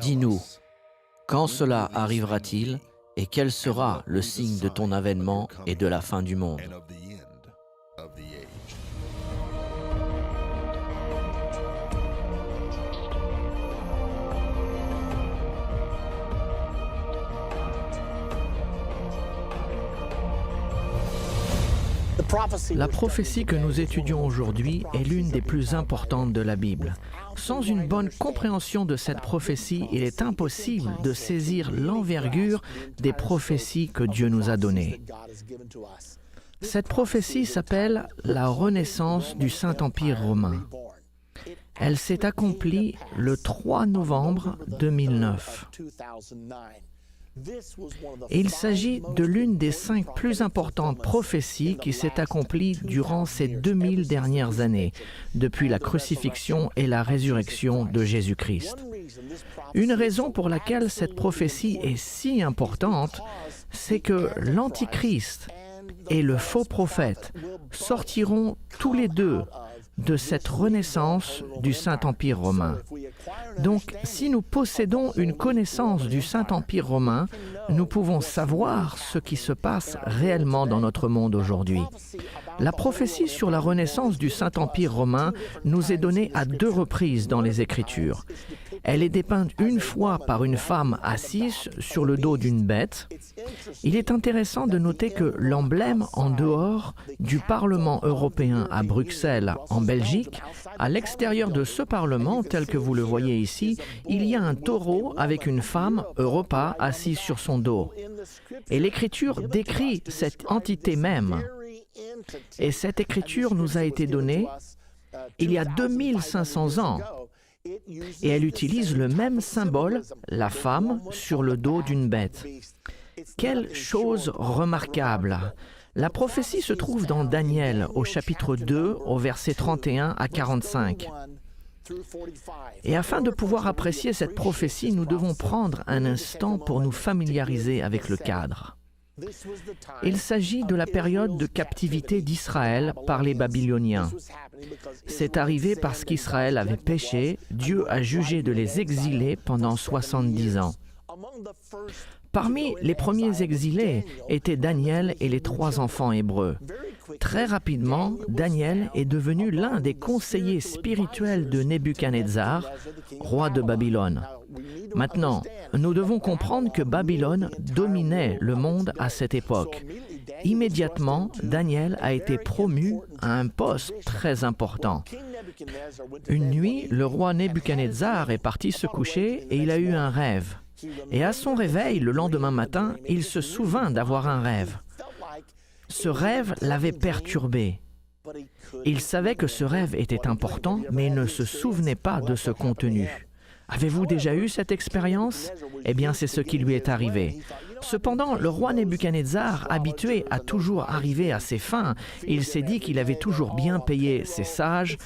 Dis-nous, quand cela arrivera-t-il et quel sera le signe de ton avènement et de la fin du monde? La prophétie que nous étudions aujourd'hui est l'une des plus importantes de la Bible. Sans une bonne compréhension de cette prophétie, il est impossible de saisir l'envergure des prophéties que Dieu nous a données. Cette prophétie s'appelle la Renaissance du Saint-Empire romain. Elle s'est accomplie le 3 novembre 2009. Et il s'agit de l'une des 5 plus importantes prophéties qui s'est accomplie durant ces 2000 dernières années, depuis la crucifixion et la résurrection de Jésus-Christ. Une raison pour laquelle cette prophétie est si importante, c'est que l'Antichrist et le faux prophète sortiront tous les deux de cette renaissance du Saint-Empire romain. Donc, si nous possédons une connaissance du Saint-Empire romain, nous pouvons savoir ce qui se passe réellement dans notre monde aujourd'hui. La prophétie sur la renaissance du Saint-Empire romain nous est donnée à 2 reprises dans les Écritures. Elle est dépeinte une fois par une femme assise sur le dos d'une bête. Il est intéressant de noter que l'emblème en dehors du Parlement européen à Bruxelles, en Belgique, à l'extérieur de ce Parlement, tel que vous le voyez ici, il y a un taureau avec une femme, Europa, assise sur son dos. Et l'Écriture décrit cette entité même. Et cette Écriture nous a été donnée il y a 2500 ans. Et elle utilise le même symbole, la femme, sur le dos d'une bête. Quelle chose remarquable! La prophétie se trouve dans Daniel, au chapitre 2, au verset 31 à 45. Et afin de pouvoir apprécier cette prophétie, nous devons prendre un instant pour nous familiariser avec le cadre. Il s'agit de la période de captivité d'Israël par les Babyloniens. C'est arrivé parce qu'Israël avait péché, Dieu a jugé de les exiler pendant 70 ans. Parmi les premiers exilés étaient Daniel et les 3 enfants hébreux. Très rapidement, Daniel est devenu l'un des conseillers spirituels de Nebuchadnezzar, roi de Babylone. Maintenant, nous devons comprendre que Babylone dominait le monde à cette époque. Immédiatement, Daniel a été promu à un poste très important. Une nuit, le roi Nebuchadnezzar est parti se coucher et il a eu un rêve. Et à son réveil, le lendemain matin, il se souvint d'avoir un rêve. Ce rêve l'avait perturbé. Il savait que ce rêve était important, mais il ne se souvenait pas de ce contenu. Avez-vous déjà eu cette expérience? Eh bien, c'est ce qui lui est arrivé. Cependant, le roi Nebuchadnezzar, habitué à toujours arriver à ses fins, il s'est dit qu'il avait toujours bien payé ses sages.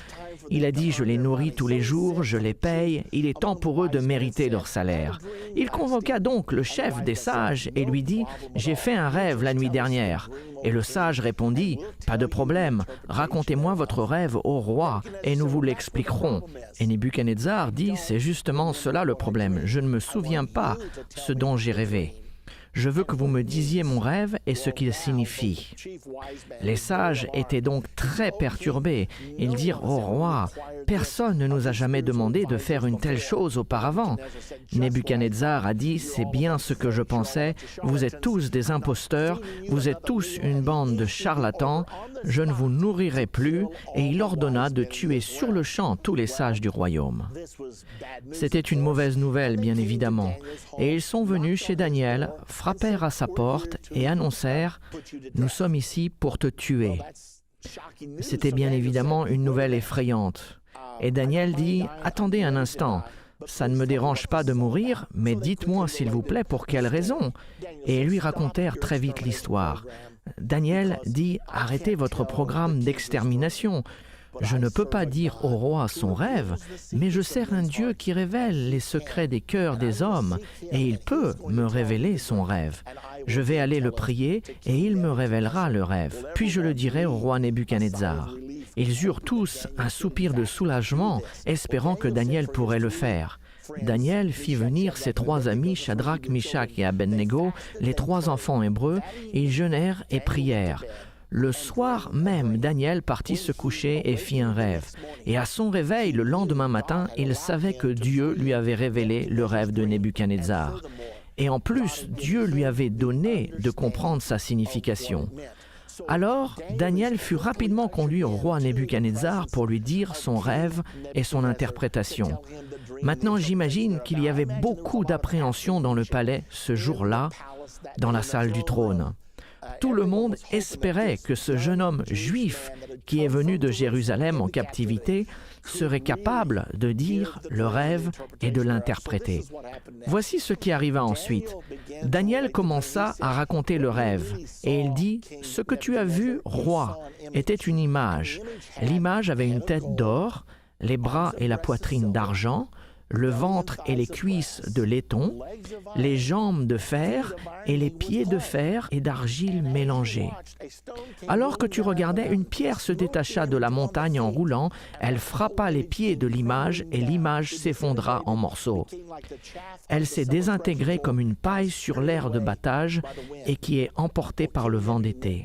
Il a dit « Je les nourris tous les jours, je les paye, il est temps pour eux de mériter leur salaire. » Il convoqua donc le chef des sages et lui dit « J'ai fait un rêve la nuit dernière. » Et le sage répondit « Pas de problème, racontez-moi votre rêve au roi et nous vous l'expliquerons. » Et Nebuchadnezzar dit « C'est justement cela le problème, je ne me souviens pas ce dont j'ai rêvé. Je veux que vous me disiez mon rêve et ce qu'il signifie. » Les sages étaient donc très perturbés. Ils dirent au roi, « Personne ne nous a jamais demandé de faire une telle chose auparavant. » Nebuchadnezzar a dit, « C'est bien ce que je pensais. Vous êtes tous des imposteurs. Vous êtes tous une bande de charlatans. Je ne vous nourrirai plus. » Et il ordonna de tuer sur le champ tous les sages du royaume. C'était une mauvaise nouvelle, bien évidemment. Et ils sont venus chez Daniel, frappèrent à sa porte et annoncèrent « Nous sommes ici pour te tuer. » C'était bien évidemment une nouvelle effrayante. Et Daniel dit « Attendez un instant, « Ça ne me dérange pas de mourir, mais dites-moi s'il vous plaît pour quelle raison ?» Et ils lui racontèrent très vite l'histoire. Daniel dit « Arrêtez votre programme d'extermination. Je ne peux pas dire au roi son rêve, mais je sers un Dieu qui révèle les secrets des cœurs des hommes, et il peut me révéler son rêve. Je vais aller le prier, et il me révélera le rêve. Puis je le dirai au roi Nebuchadnezzar. » Ils eurent tous un soupir de soulagement, espérant que Daniel pourrait le faire. Daniel fit venir ses 3 amis, Shadrach, Mishach et Abednego, les 3 enfants hébreux, et ils jeûnèrent et prièrent. Le soir même, Daniel partit se coucher et fit un rêve. Et à son réveil, le lendemain matin, il savait que Dieu lui avait révélé le rêve de Nebuchadnezzar. Et en plus, Dieu lui avait donné de comprendre sa signification. Alors, Daniel fut rapidement conduit au roi Nebuchadnezzar pour lui dire son rêve et son interprétation. Maintenant, j'imagine qu'il y avait beaucoup d'appréhension dans le palais ce jour-là, dans la salle du trône. Tout le monde espérait que ce jeune homme juif qui est venu de Jérusalem en captivité serait capable de dire le rêve et de l'interpréter. Voici ce qui arriva ensuite. Daniel commença à raconter le rêve et il dit « Ce que tu as vu, roi, était une image. L'image avait une tête d'or, les bras et la poitrine d'argent, le ventre et les cuisses de laiton, les jambes de fer et les pieds de fer et d'argile mélangés. Alors que tu regardais, une pierre se détacha de la montagne en roulant, elle frappa les pieds de l'image et l'image s'effondra en morceaux. Elle s'est désintégrée comme une paille sur l'air de battage et qui est emportée par le vent d'été.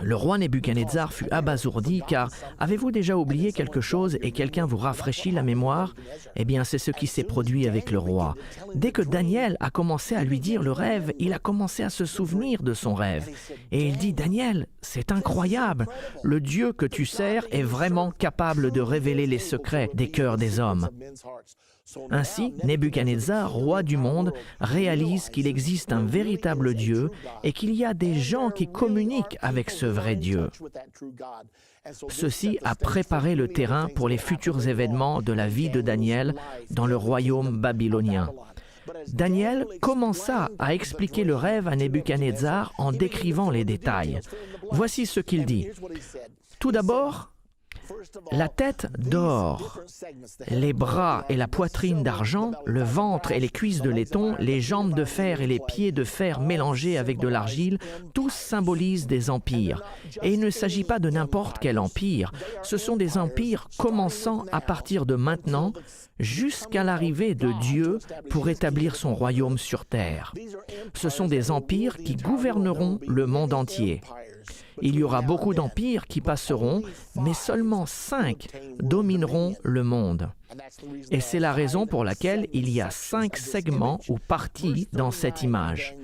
Le roi Nebuchadnezzar fut abasourdi car avez-vous déjà oublié quelque chose et quelqu'un vous rafraîchit la mémoire ? Eh bien, c'est ce qui s'est produit avec le roi. Dès que Daniel a commencé à lui dire le rêve, il a commencé à se souvenir de son rêve. Et il dit, « Daniel, c'est incroyable. Le Dieu que tu sers est vraiment capable de révéler les secrets des cœurs des hommes. » Ainsi, Nebuchadnezzar, roi du monde, réalise qu'il existe un véritable Dieu et qu'il y a des gens qui communiquent avec ce vrai Dieu. Ceci a préparé le terrain pour les futurs événements de la vie de Daniel dans le royaume babylonien. Daniel commença à expliquer le rêve à Nebuchadnezzar en décrivant les détails. Voici ce qu'il dit. Tout d'abord, la tête d'or, les bras et la poitrine d'argent, le ventre et les cuisses de laiton, les jambes de fer et les pieds de fer mélangés avec de l'argile, tous symbolisent des empires. Et il ne s'agit pas de n'importe quel empire, ce sont des empires commençant à partir de maintenant jusqu'à l'arrivée de Dieu pour établir son royaume sur terre. Ce sont des empires qui gouverneront le monde entier. Il y aura beaucoup d'empires qui passeront, mais seulement 5 domineront le monde. Et c'est la raison pour laquelle il y a 5 segments ou parties dans cette image.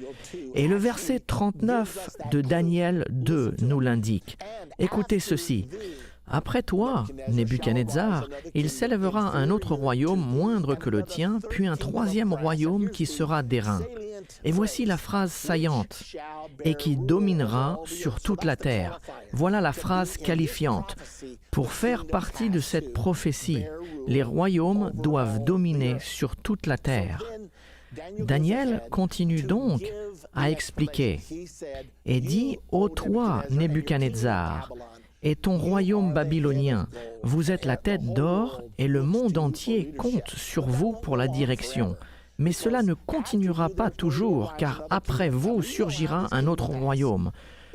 Et le verset 39 de Daniel 2 nous l'indique. Écoutez ceci. Après toi, Nebuchadnezzar, il s'élèvera un autre royaume moindre que le tien, puis un 3e royaume qui sera d'airain. Et voici la phrase saillante, et qui dominera sur toute la terre. Voilà la phrase qualifiante. Pour faire partie de cette prophétie, les royaumes doivent dominer sur toute la terre. Daniel continue donc à expliquer et dit « Ô toi, Nebuchadnezzar, et ton royaume babylonien, vous êtes la tête d'or et le monde entier compte sur vous pour la direction. Mais cela ne continuera pas toujours, car après vous surgira un autre royaume.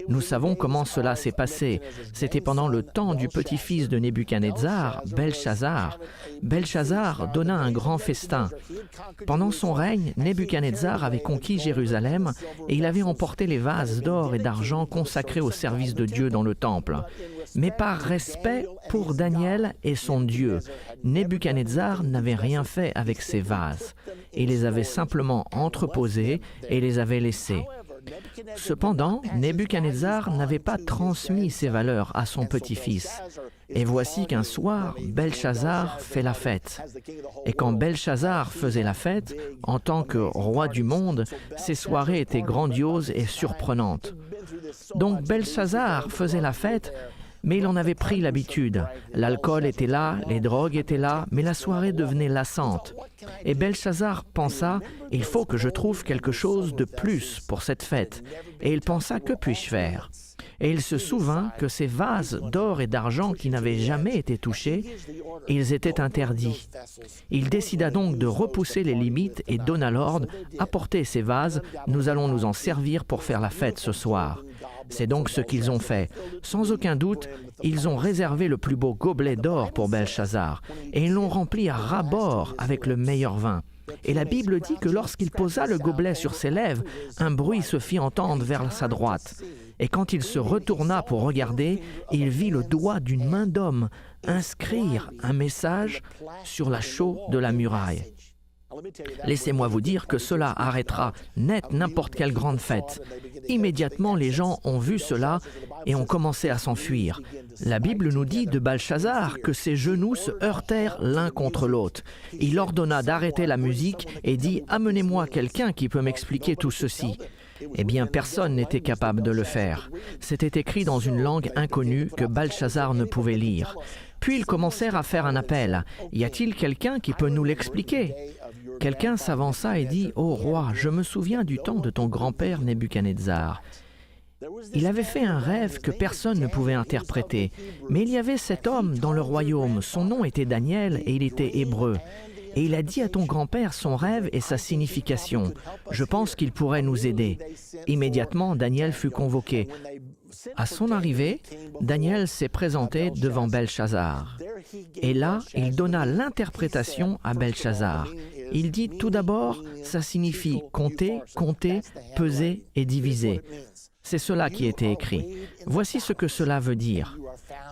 Nous savons comment cela s'est passé. C'était pendant le temps du petit-fils de Nebuchadnezzar, Belchazzar. Belchazzar donna un grand festin. Pendant son règne, Nebuchadnezzar avait conquis Jérusalem et il avait emporté les vases d'or et d'argent consacrés au service de Dieu dans le temple. Mais par respect pour Daniel et son Dieu, Nebuchadnezzar n'avait rien fait avec ces vases. Il les avait simplement entreposés et les avait laissés. Cependant, Nebuchadnezzar n'avait pas transmis ces valeurs à son petit-fils. Et voici qu'un soir, Belchazzar fait la fête. Et quand Belchazzar faisait la fête, en tant que roi du monde, ses soirées étaient grandioses et surprenantes. Donc Belchazzar faisait la fête, Mais il en avait pris l'habitude. L'alcool était là, les drogues étaient là, mais la soirée devenait lassante. Et Belchazzar pensa, « Il faut que je trouve quelque chose de plus pour cette fête. » Et il pensa, « Que puis-je faire ?» Et il se souvint que ces vases d'or et d'argent qui n'avaient jamais été touchés, ils étaient interdits. Il décida donc de repousser les limites et donna l'ordre, « Apportez ces vases, nous allons nous en servir pour faire la fête ce soir. » C'est donc ce qu'ils ont fait. Sans aucun doute, ils ont réservé le plus beau gobelet d'or pour Belchazzar et ils l'ont rempli à ras-bord avec le meilleur vin. Et la Bible dit que lorsqu'il posa le gobelet sur ses lèvres, un bruit se fit entendre vers sa droite. Et quand il se retourna pour regarder, il vit le doigt d'une main d'homme inscrire un message sur la chaux de la muraille. Laissez-moi vous dire que cela arrêtera net n'importe quelle grande fête. Immédiatement, les gens ont vu cela et ont commencé à s'enfuir. La Bible nous dit de Belchazzar que ses genoux se heurtèrent l'un contre l'autre. Il ordonna d'arrêter la musique et dit « Amenez-moi quelqu'un qui peut m'expliquer tout ceci. » Eh bien, personne n'était capable de le faire. C'était écrit dans une langue inconnue que Belchazzar ne pouvait lire. Puis ils commencèrent à faire un appel. « Y a-t-il quelqu'un qui peut nous l'expliquer ?» Quelqu'un s'avança et dit « Ô roi, je me souviens du temps de ton grand-père Nebuchadnezzar. Il avait fait un rêve que personne ne pouvait interpréter. Mais il y avait cet homme dans le royaume, son nom était Daniel et il était hébreu. Et il a dit à ton grand-père son rêve et sa signification. Je pense qu'il pourrait nous aider. » Immédiatement, Daniel fut convoqué. À son arrivée, Daniel s'est présenté devant Belchazzar. Et là, il donna l'interprétation à Belchazzar. Il dit tout d'abord, ça signifie compter, compter, peser et diviser. C'est cela qui était écrit. Voici ce que cela veut dire.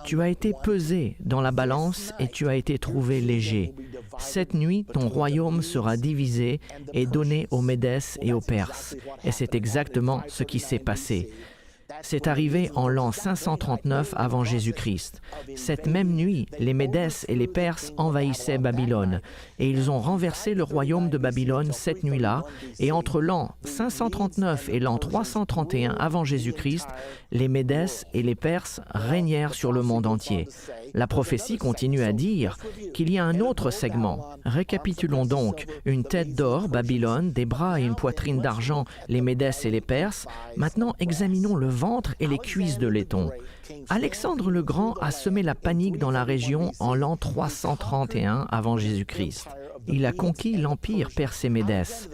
Tu as été pesé dans la balance et tu as été trouvé léger. Cette nuit, ton royaume sera divisé et donné aux Médès et aux Perses. Et c'est exactement ce qui s'est passé. C'est arrivé en l'an 539 avant Jésus-Christ. Cette même nuit, les Médès et les Perses envahissaient Babylone et ils ont renversé le royaume de Babylone cette nuit-là. Et entre l'an 539 et l'an 331 avant Jésus-Christ, les Médès et les Perses régnèrent sur le monde entier. La prophétie continue à dire qu'il y a un autre segment. Récapitulons donc. Une tête d'or, Babylone, des bras et une poitrine d'argent, les Médès et les Perses. Maintenant, examinons le ventre et les cuisses de laiton. Alexandre le Grand a semé la panique dans la région en l'an 331 avant Jésus-Christ. Il a conquis l'empire perse et Médès.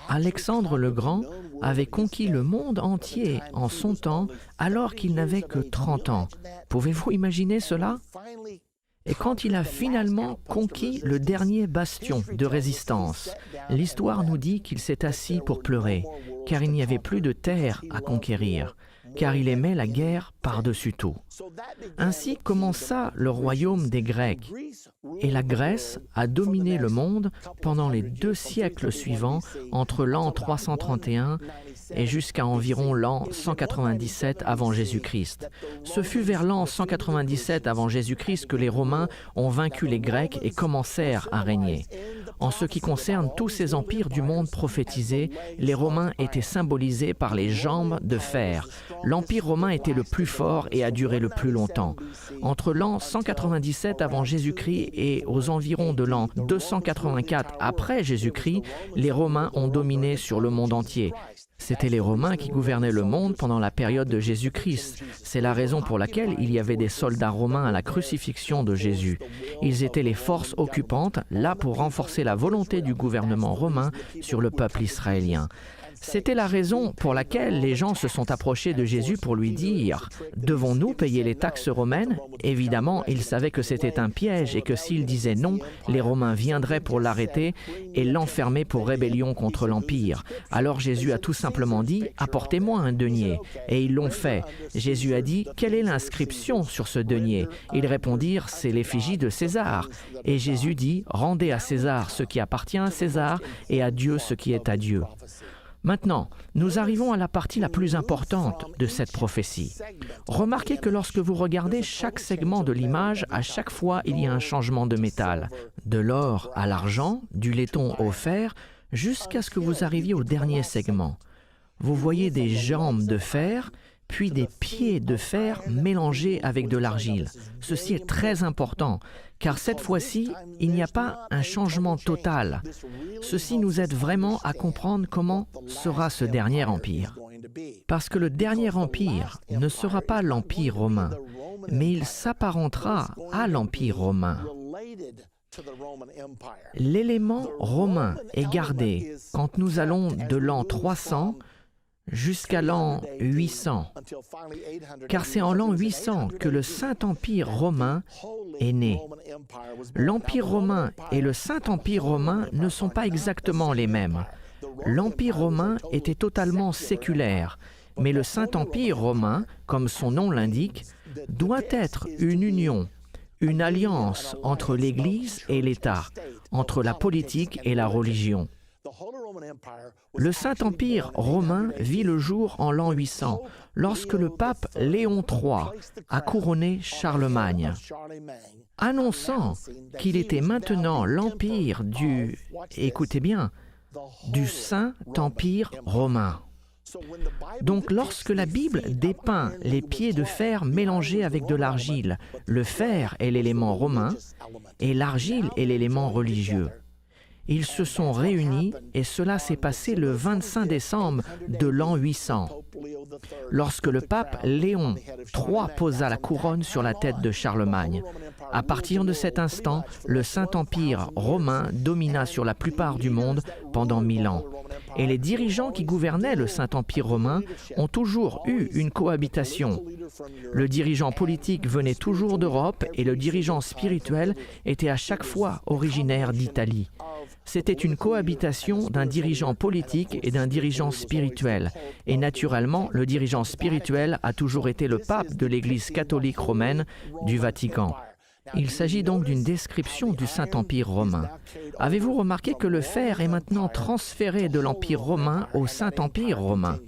Alexandre le Grand avait conquis le monde entier en son temps alors qu'il n'avait que 30 ans. Pouvez-vous imaginer cela ? Et quand il a finalement conquis le dernier bastion de résistance, l'histoire nous dit qu'il s'est assis pour pleurer, car il n'y avait plus de terre à conquérir, car il aimait la guerre par-dessus tout. Ainsi commença le royaume des Grecs, et la Grèce a dominé le monde pendant les 2 siècles suivants, entre l'an 331 et jusqu'à environ l'an 197 avant Jésus-Christ. Ce fut vers l'an 197 avant Jésus-Christ que les Romains ont vaincu les Grecs et commencèrent à régner. En ce qui concerne tous ces empires du monde prophétisés, les Romains étaient symbolisés par les jambes de fer. L'empire romain était le plus fort et a duré le plus longtemps. Entre l'an 197 avant Jésus-Christ et aux environs de l'an 284 après Jésus-Christ, les Romains ont dominé sur le monde entier. C'étaient les Romains qui gouvernaient le monde pendant la période de Jésus-Christ. C'est la raison pour laquelle il y avait des soldats romains à la crucifixion de Jésus. Ils étaient les forces occupantes, là pour renforcer la volonté du gouvernement romain sur le peuple israélien. C'était la raison pour laquelle les gens se sont approchés de Jésus pour lui dire « Devons-nous payer les taxes romaines ?» Évidemment, ils savaient que c'était un piège et que s'il disait non, les Romains viendraient pour l'arrêter et l'enfermer pour rébellion contre l'Empire. Alors Jésus a tout simplement dit « Apportez-moi un denier ». Et ils l'ont fait. Jésus a dit « Quelle est l'inscription sur ce denier ?» Ils répondirent « C'est l'effigie de César ». Et Jésus dit « Rendez à César ce qui appartient à César et à Dieu ce qui est à Dieu ». Maintenant, nous arrivons à la partie la plus importante de cette prophétie. Remarquez que lorsque vous regardez chaque segment de l'image, à chaque fois, il y a un changement de métal. De l'or à l'argent, du laiton au fer, jusqu'à ce que vous arriviez au dernier segment. Vous voyez des jambes de fer puis des pieds de fer mélangés avec de l'argile. Ceci est très important, car cette fois-ci, il n'y a pas un changement total. Ceci nous aide vraiment à comprendre comment sera ce dernier empire. Parce que le dernier empire ne sera pas l'Empire romain, mais il s'apparentera à l'Empire romain. L'élément romain est gardé quand nous allons de l'an 300 jusqu'à l'an 800, car c'est en l'an 800 que le Saint-Empire romain est né. L'Empire romain et le Saint-Empire romain ne sont pas exactement les mêmes. L'Empire romain était totalement séculaire, mais le Saint-Empire romain, comme son nom l'indique, doit être une union, une alliance entre l'Église et l'État, entre la politique et la religion. Le Saint-Empire romain vit le jour en l'an 800, lorsque le pape Léon III a couronné Charlemagne, annonçant qu'il était maintenant l'empire écoutez bien, du Saint-Empire romain. Donc lorsque la Bible dépeint les pieds de fer mélangés avec de l'argile, le fer est l'élément romain et l'argile est l'élément religieux. Ils se sont réunis et cela s'est passé le 25 décembre de l'an 800, lorsque le pape Léon III posa la couronne sur la tête de Charlemagne. À partir de cet instant, le Saint-Empire romain domina sur la plupart du monde pendant 1000 ans. Et les dirigeants qui gouvernaient le Saint-Empire romain ont toujours eu une cohabitation. Le dirigeant politique venait toujours d'Europe et le dirigeant spirituel était à chaque fois originaire d'Italie. C'était une cohabitation d'un dirigeant politique et d'un dirigeant spirituel. Et naturellement, le dirigeant spirituel a toujours été le pape de l'Église catholique romaine du Vatican. Il s'agit donc d'une description du Saint-Empire romain. Avez-vous remarqué que le fer est maintenant transféré de l'Empire romain au Saint-Empire romain?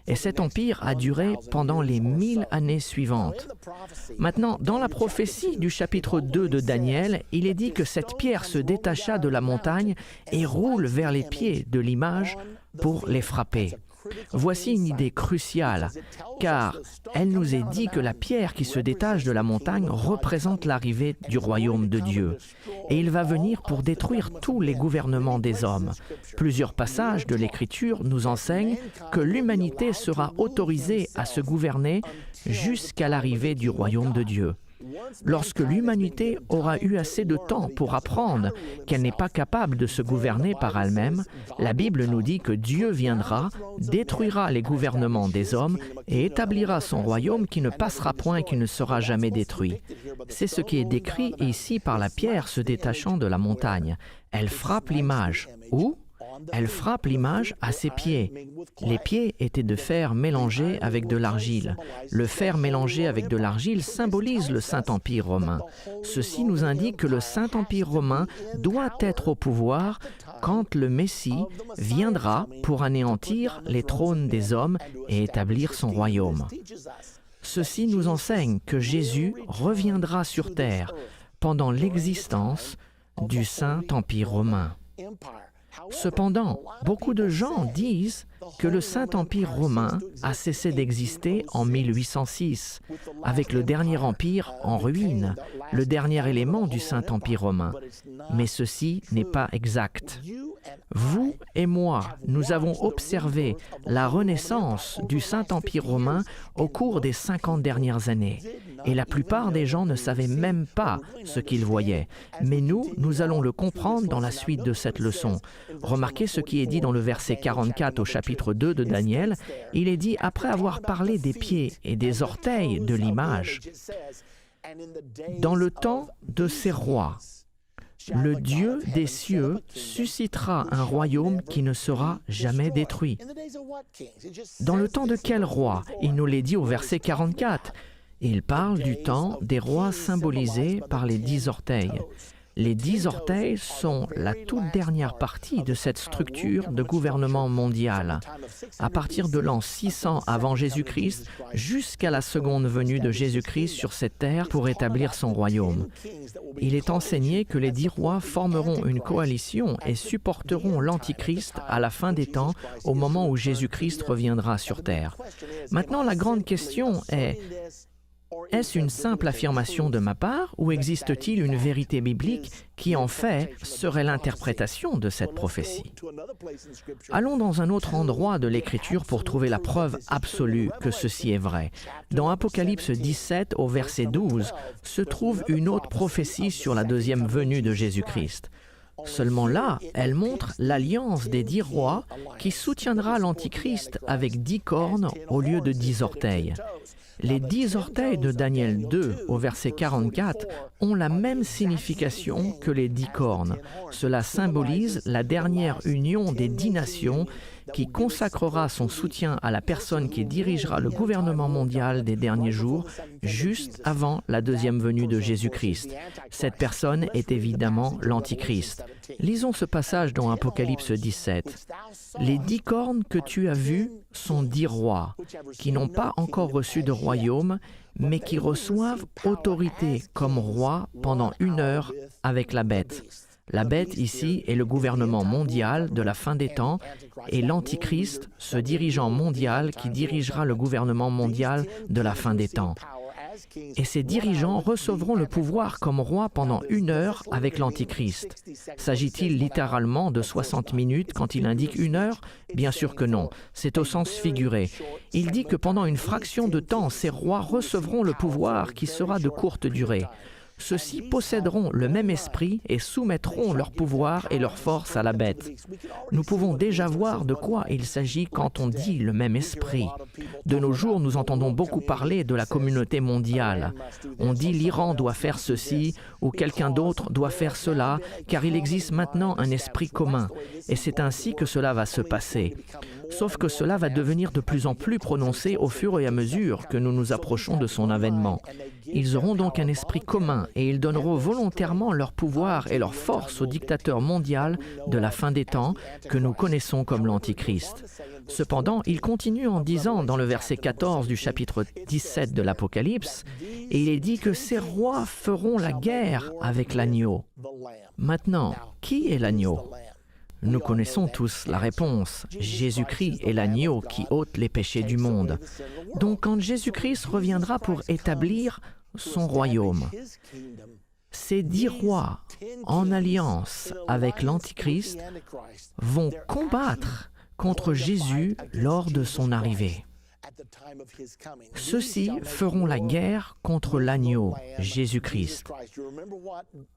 Et cet empire a duré pendant les 1000 années suivantes. Maintenant, dans la prophétie du chapitre 2 de Daniel, il est dit que cette pierre se détacha de la montagne et roule vers les pieds de l'image pour les frapper. Voici une idée cruciale, car elle nous est dit que la pierre qui se détache de la montagne représente l'arrivée du royaume de Dieu. Et il va venir pour détruire tous les gouvernements des hommes. Plusieurs passages de l'Écriture nous enseignent que l'humanité sera autorisée à se gouverner jusqu'à l'arrivée du royaume de Dieu. Lorsque l'humanité aura eu assez de temps pour apprendre qu'elle n'est pas capable de se gouverner par elle-même, la Bible nous dit que Dieu viendra, détruira les gouvernements des hommes et établira son royaume qui ne passera point et qui ne sera jamais détruit. C'est ce qui est décrit ici par la pierre se détachant de la montagne. Elle frappe l'image. Où? Elle frappe l'image à ses pieds. Les pieds étaient de fer mélangé avec de l'argile. Le fer mélangé avec de l'argile symbolise le Saint-Empire romain. Ceci nous indique que le Saint-Empire romain doit être au pouvoir quand le Messie viendra pour anéantir les trônes des hommes et établir son royaume. Ceci nous enseigne que Jésus reviendra sur terre pendant l'existence du Saint-Empire romain. Cependant, beaucoup de gens disent que le Saint-Empire romain a cessé d'exister en 1806, avec le dernier empire en ruine, le dernier élément du Saint-Empire romain. Mais ceci n'est pas exact. Vous et moi, nous avons observé la renaissance du Saint-Empire romain au cours des 50 dernières années. Et la plupart des gens ne savaient même pas ce qu'ils voyaient. Mais nous allons le comprendre dans la suite de cette leçon. Remarquez ce qui est dit dans le verset 44 au chapitre 2 de Daniel. Il est dit, après avoir parlé des pieds et des orteils de l'image, « Dans le temps de ces rois, le Dieu des cieux suscitera un royaume qui ne sera jamais détruit. » Dans le temps de quel roi? Il nous l'est dit au verset 44. Il parle du temps des rois symbolisés par les 10 orteils. Les 10 orteils sont la toute dernière partie de cette structure de gouvernement mondial. À partir de l'an 600 avant Jésus-Christ, jusqu'à la seconde venue de Jésus-Christ sur cette terre pour établir son royaume. Il est enseigné que les 10 rois formeront une coalition et supporteront l'Antichrist à la fin des temps, au moment où Jésus-Christ reviendra sur terre. Maintenant, la grande question est: est-ce une simple affirmation de ma part ou existe-t-il une vérité biblique qui, en fait, serait l'interprétation de cette prophétie? Allons dans un autre endroit de l'Écriture pour trouver la preuve absolue que ceci est vrai. Dans Apocalypse 17, au verset 12, se trouve une autre prophétie sur la deuxième venue de Jésus-Christ. Seulement là, elle montre l'alliance des 10 rois qui soutiendra l'Antichrist avec 10 cornes au lieu de 10 orteils. Les 10 orteils de Daniel 2 au verset 44 ont la même signification que les 10 cornes. Cela symbolise la dernière union des 10 nations qui consacrera son soutien à la personne qui dirigera le gouvernement mondial des derniers jours, juste avant la deuxième venue de Jésus-Christ. Cette personne est évidemment l'Antichrist. Lisons ce passage dans Apocalypse 17. « Les 10 cornes que tu as vues sont 10 rois, qui n'ont pas encore reçu de royaume, mais qui reçoivent autorité comme rois pendant 1 heure avec la bête. » La bête ici est le gouvernement mondial de la fin des temps et l'Antichrist, ce dirigeant mondial qui dirigera le gouvernement mondial de la fin des temps. Et ces dirigeants recevront le pouvoir comme roi pendant 1 heure avec l'Antichrist. S'agit-il littéralement de 60 minutes quand il indique 1 heure? Bien sûr que non, c'est au sens figuré. Il dit que pendant une fraction de temps, ces rois recevront le pouvoir qui sera de courte durée. Ceux-ci posséderont le même esprit et soumettront leur pouvoir et leur force à la bête. Nous pouvons déjà voir de quoi il s'agit quand on dit le même esprit. De nos jours, nous entendons beaucoup parler de la communauté mondiale. On dit l'Iran doit faire ceci ou quelqu'un d'autre doit faire cela, car il existe maintenant un esprit commun. Et c'est ainsi que cela va se passer. Sauf que cela va devenir de plus en plus prononcé au fur et à mesure que nous nous approchons de son avènement. Ils auront donc un esprit commun et ils donneront volontairement leur pouvoir et leur force au dictateur mondial de la fin des temps que nous connaissons comme l'Antichrist. Cependant, il continue en disant dans le verset 14 du chapitre 17 de l'Apocalypse, et il est dit que ces rois feront la guerre avec l'agneau. Maintenant, qui est l'agneau? Nous connaissons tous la réponse. Jésus-Christ est l'agneau qui ôte les péchés du monde. Donc quand Jésus-Christ reviendra pour établir son royaume, ces 10 rois, en alliance avec l'Antichrist, vont combattre contre Jésus lors de son arrivée. Ceux-ci feront la guerre contre l'agneau, Jésus-Christ.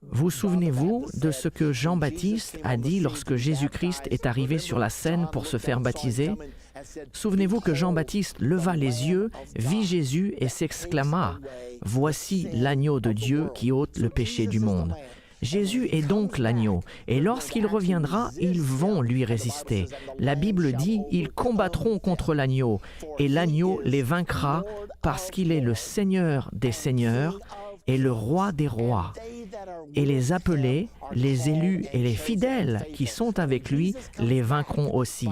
Vous souvenez-vous de ce que Jean-Baptiste a dit lorsque Jésus-Christ est arrivé sur la scène pour se faire baptiser? Souvenez-vous que Jean-Baptiste leva les yeux, vit Jésus et s'exclama « Voici l'agneau de Dieu qui ôte le péché du monde ». Jésus est donc l'agneau, et lorsqu'il reviendra, ils vont lui résister. La Bible dit, ils combattront contre l'agneau, et l'agneau les vaincra parce qu'il est le Seigneur des seigneurs et le Roi des rois. Et les appelés, les élus et les fidèles qui sont avec lui les vaincront aussi.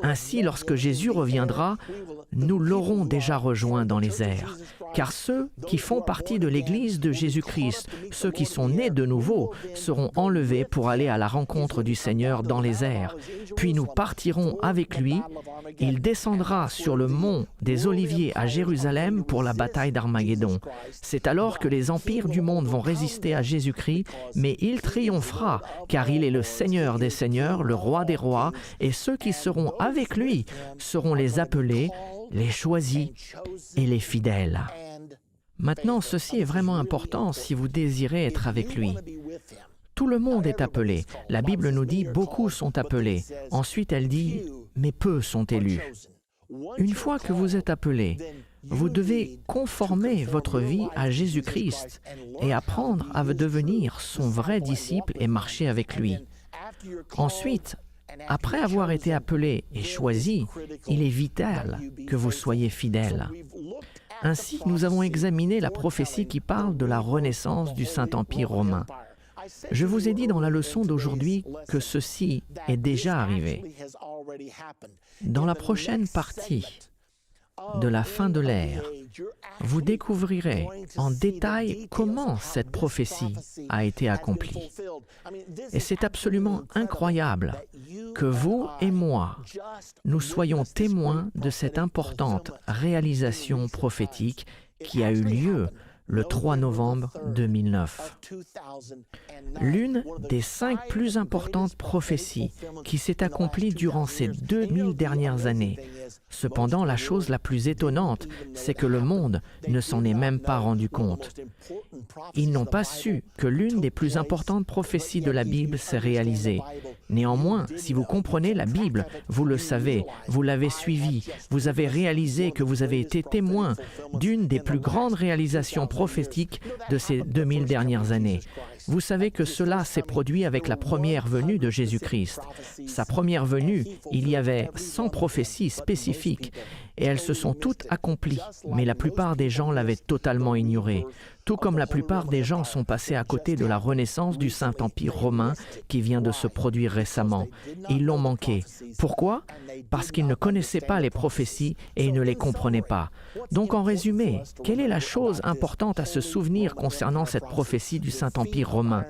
Ainsi, lorsque Jésus reviendra, nous l'aurons déjà rejoint dans les airs. Car ceux qui font partie de l'Église de Jésus-Christ, ceux qui sont nés de nouveau, seront enlevés pour aller à la rencontre du Seigneur dans les airs. Puis nous partirons avec lui. Il descendra sur le mont des Oliviers à Jérusalem pour la bataille d'Armageddon. C'est alors que les empires du monde vont résister à Jésus-Christ, mais il triomphera, car il est le Seigneur des seigneurs, le Roi des rois, et ceux qui seront avec lui seront les appelés, les choisis et les fidèles. Maintenant, ceci est vraiment important si vous désirez être avec lui. Tout le monde est appelé. La Bible nous dit « beaucoup sont appelés ». Ensuite, elle dit « mais peu sont élus ». Une fois que vous êtes appelé, vous devez conformer votre vie à Jésus-Christ et apprendre à devenir son vrai disciple et marcher avec lui. Ensuite, après avoir été appelé et choisi, il est vital que vous soyez fidèle. Ainsi, nous avons examiné la prophétie qui parle de la renaissance du Saint-Empire romain. Je vous ai dit dans la leçon d'aujourd'hui que ceci est déjà arrivé. Dans la prochaine partie de la fin de l'ère, vous découvrirez en détail comment cette prophétie a été accomplie. Et c'est absolument incroyable que vous et moi, nous soyons témoins de cette importante réalisation prophétique qui a eu lieu le 3 novembre 2009. L'une des 5 plus importantes prophéties qui s'est accomplie durant ces 2000 dernières années. Cependant, la chose la plus étonnante, c'est que le monde ne s'en est même pas rendu compte. Ils n'ont pas su que l'une des plus importantes prophéties de la Bible s'est réalisée. Néanmoins, si vous comprenez la Bible, vous le savez, vous l'avez suivie, vous avez réalisé que vous avez été témoin d'une des plus grandes réalisations prophétiques de ces 2000 dernières années. Vous savez que cela s'est produit avec la première venue de Jésus-Christ. Sa première venue, il y avait 100 prophéties spécifiques et elles se sont toutes accomplies, mais la plupart des gens l'avaient totalement ignorée. Tout comme la plupart des gens sont passés à côté de la renaissance du Saint-Empire romain qui vient de se produire récemment. Ils l'ont manqué. Pourquoi? Parce qu'ils ne connaissaient pas les prophéties et ils ne les comprenaient pas. Donc en résumé, quelle est la chose importante à se souvenir concernant cette prophétie du Saint-Empire romain?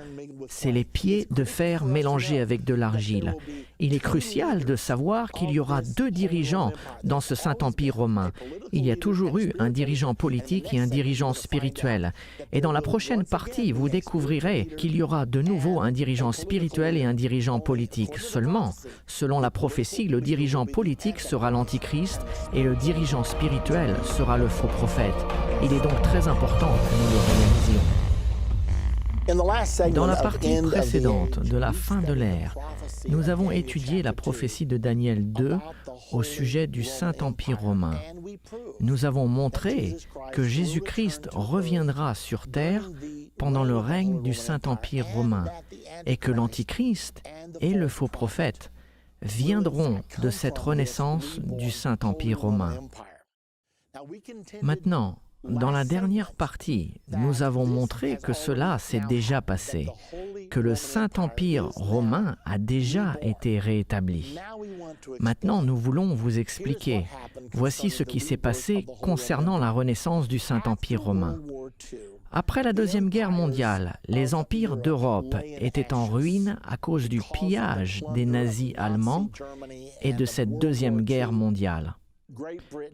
C'est les pieds de fer mélangés avec de l'argile. Il est crucial de savoir qu'il y aura 2 dirigeants dans ce Saint-Empire romain. Il y a toujours eu un dirigeant politique et un dirigeant spirituel. Et dans la prochaine partie, vous découvrirez qu'il y aura de nouveau un dirigeant spirituel et un dirigeant politique. Seulement, selon la prophétie, le dirigeant politique sera l'Antichrist et le dirigeant spirituel sera le faux prophète. Il est donc très important que nous le réalisions. Dans la partie précédente de la fin de l'ère, nous avons étudié la prophétie de Daniel 2 au sujet du Saint-Empire romain. Nous avons montré que Jésus-Christ reviendra sur terre pendant le règne du Saint-Empire romain et que l'Antichrist et le faux prophète viendront de cette renaissance du Saint-Empire romain. Maintenant, dans la dernière partie, nous avons montré que cela s'est déjà passé, que le Saint-Empire romain a déjà été réétabli. Maintenant, nous voulons vous expliquer. Voici ce qui s'est passé concernant la renaissance du Saint-Empire romain. Après la Deuxième Guerre mondiale, les empires d'Europe étaient en ruine à cause du pillage des nazis allemands et de cette Deuxième Guerre mondiale.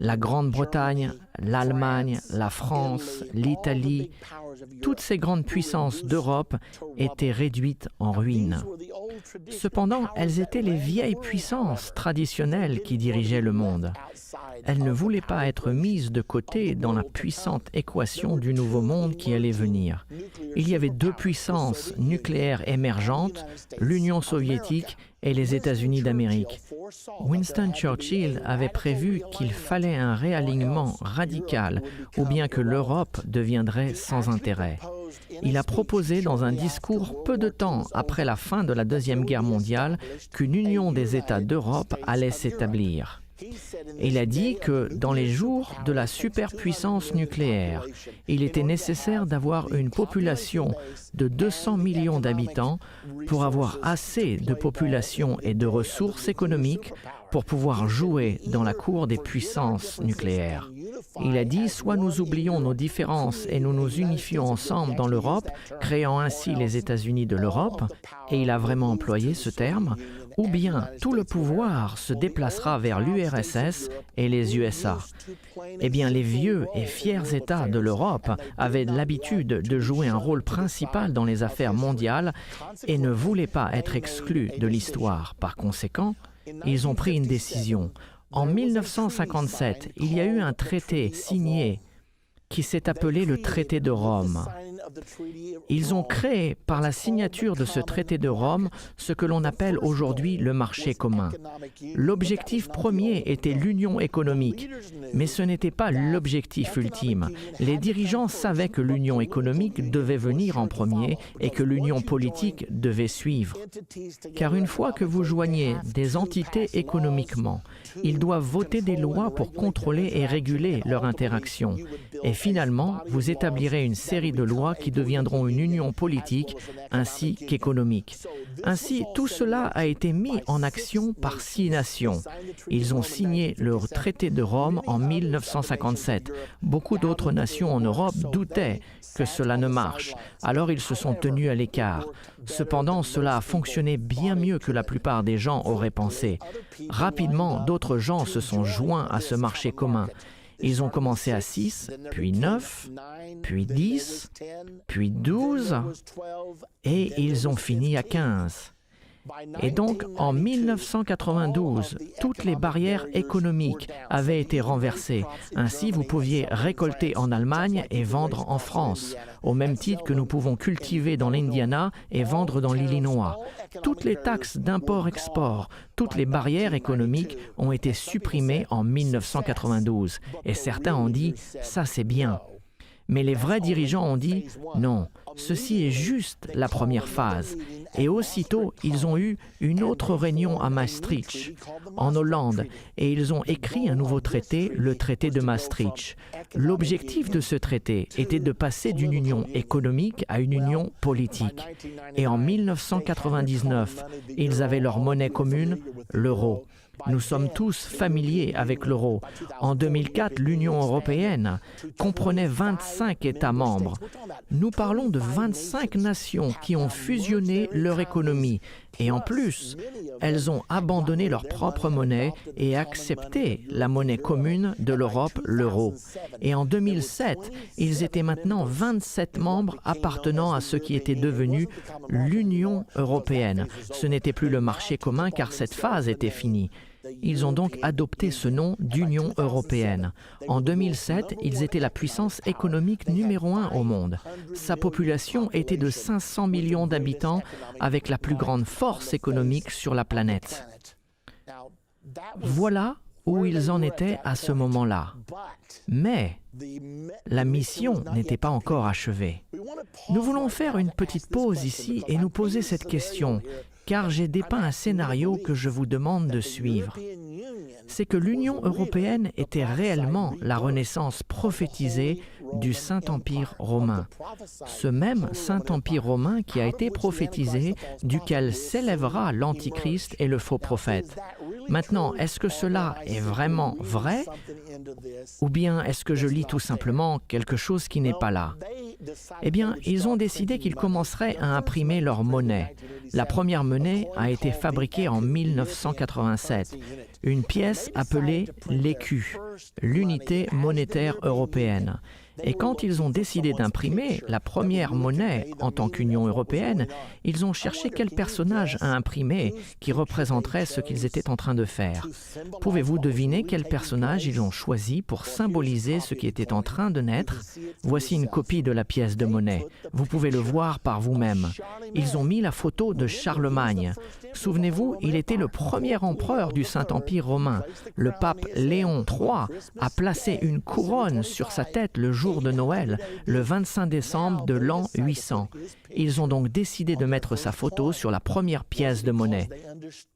La Grande-Bretagne, l'Allemagne, la France, l'Italie, toutes ces grandes puissances d'Europe étaient réduites en ruine. Cependant, elles étaient les vieilles puissances traditionnelles qui dirigeaient le monde. Elles ne voulaient pas être mises de côté dans la puissante équation du nouveau monde qui allait venir. Il y avait 2 puissances nucléaires émergentes, l'Union soviétique et les États-Unis d'Amérique. Winston Churchill avait prévu qu'il fallait un réalignement radical ou bien que l'Europe deviendrait sans intérêt. Il a proposé dans un discours peu de temps après la fin de la Deuxième Guerre mondiale qu'une union des États d'Europe allait s'établir. Il a dit que dans les jours de la superpuissance nucléaire, il était nécessaire d'avoir une population de 200 millions d'habitants pour avoir assez de population et de ressources économiques pour pouvoir jouer dans la cour des puissances nucléaires. Il a dit, soit nous oublions nos différences et nous nous unifions ensemble dans l'Europe, créant ainsi les États-Unis de l'Europe, et il a vraiment employé ce terme, ou bien tout le pouvoir se déplacera vers l'URSS et les USA. Eh bien, les vieux et fiers États de l'Europe avaient l'habitude de jouer un rôle principal dans les affaires mondiales et ne voulaient pas être exclus de l'histoire. Par conséquent, ils ont pris une décision. En 1957, il y a eu un traité signé qui s'est appelé le traité de Rome. Ils ont créé par la signature de ce traité de Rome ce que l'on appelle aujourd'hui le marché commun. L'objectif premier était l'union économique, mais ce n'était pas l'objectif ultime. Les dirigeants savaient que l'union économique devait venir en premier et que l'union politique devait suivre. Car une fois que vous joignez des entités économiquement, ils doivent voter des lois pour contrôler et réguler leur interaction. Et finalement, vous établirez une série de lois qui deviendront une union politique ainsi qu'économique. Ainsi, tout cela a été mis en action par 6 nations. Ils ont signé le traité de Rome en 1957. Beaucoup d'autres nations en Europe doutaient que cela ne marche, alors ils se sont tenus à l'écart. Cependant, cela a fonctionné bien mieux que la plupart des gens auraient pensé. Rapidement, d'autres gens se sont joints à ce marché commun. Ils ont commencé à 6, puis 9, puis 10, puis 12, et ils ont fini à 15. Et donc, en 1992, toutes les barrières économiques avaient été renversées. Ainsi, vous pouviez récolter en Allemagne et vendre en France, au même titre que nous pouvons cultiver dans l'Indiana et vendre dans l'Illinois. Toutes les taxes d'import-export, toutes les barrières économiques ont été supprimées en 1992. Et certains ont dit « ça c'est bien ». Mais les vrais dirigeants ont dit « non, ceci est juste la première phase ». Et aussitôt, ils ont eu une autre réunion à Maastricht, en Hollande, et ils ont écrit un nouveau traité, le traité de Maastricht. L'objectif de ce traité était de passer d'une union économique à une union politique. Et en 1999, ils avaient leur monnaie commune, l'euro. Nous sommes tous familiers avec l'euro. En 2004, l'Union européenne comprenait 25 États membres. Nous parlons de 25 nations qui ont fusionné leur économie. Et en plus, elles ont abandonné leur propre monnaie et accepté la monnaie commune de l'Europe, l'euro. Et en 2007, ils étaient maintenant 27 membres appartenant à ce qui était devenu l'Union européenne. Ce n'était plus le marché commun car cette phase était finie. Ils ont donc adopté ce nom d'Union européenne. En 2007, ils étaient la puissance économique numéro 1 au monde. Sa population était de 500 millions d'habitants avec la plus grande force économique sur la planète. Voilà où ils en étaient à ce moment-là. Mais la mission n'était pas encore achevée. Nous voulons faire une petite pause ici et nous poser cette question, car j'ai dépeint un scénario que je vous demande de suivre. C'est que l'Union européenne était réellement la renaissance prophétisée du Saint-Empire romain. Ce même Saint-Empire romain qui a été prophétisé, duquel s'élèvera l'Antichrist et le faux prophète. Maintenant, est-ce que cela est vraiment vrai? Ou bien est-ce que je lis tout simplement quelque chose qui n'est pas là? Eh bien, ils ont décidé qu'ils commenceraient à imprimer leur monnaie. La première monnaie a été fabriquée en 1987, une pièce appelée l'écu, l'unité monétaire européenne. Et quand ils ont décidé d'imprimer la première monnaie en tant qu'Union européenne, ils ont cherché quel personnage à imprimer qui représenterait ce qu'ils étaient en train de faire. Pouvez-vous deviner quel personnage ils ont choisi pour symboliser ce qui était en train de naître? Voici une copie de la pièce de monnaie. Vous pouvez le voir par vous-même. Ils ont mis la photo de Charlemagne. Souvenez-vous, il était le premier empereur du Saint-Empire romain. Le pape Léon III a placé une couronne sur sa tête le jour de Noël, le 25 décembre de l'an 800. Ils ont donc décidé de mettre sa photo sur la première pièce de monnaie.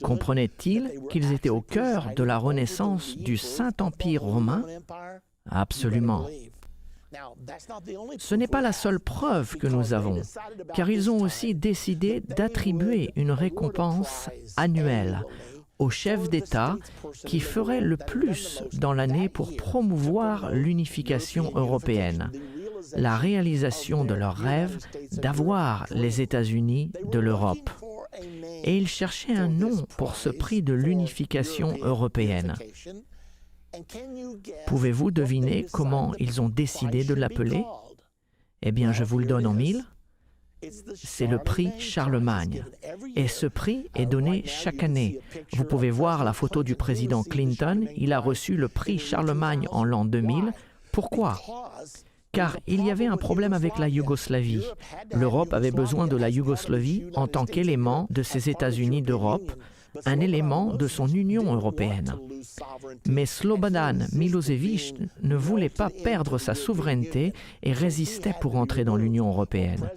Comprenaient-ils qu'ils étaient au cœur de la renaissance du Saint-Empire romain? Absolument. Ce n'est pas la seule preuve que nous avons, car ils ont aussi décidé d'attribuer une récompense annuelle aux chefs d'État qui feraient le plus dans l'année pour promouvoir l'unification européenne, la réalisation de leur rêve d'avoir les États-Unis de l'Europe. Et ils cherchaient un nom pour ce prix de l'unification européenne. Pouvez-vous deviner comment ils ont décidé de l'appeler? Eh bien, je vous le donne en mille. C'est le prix Charlemagne. Et ce prix est donné chaque année. Vous pouvez voir la photo du président Clinton. Il a reçu le prix Charlemagne en l'an 2000. Pourquoi? Car il y avait un problème avec la Yougoslavie. L'Europe avait besoin de la Yougoslavie en tant qu'élément de ces États-Unis d'Europe un élément de son Union européenne. Mais Slobodan Milošević ne voulait pas perdre sa souveraineté et résistait pour entrer dans l'Union européenne.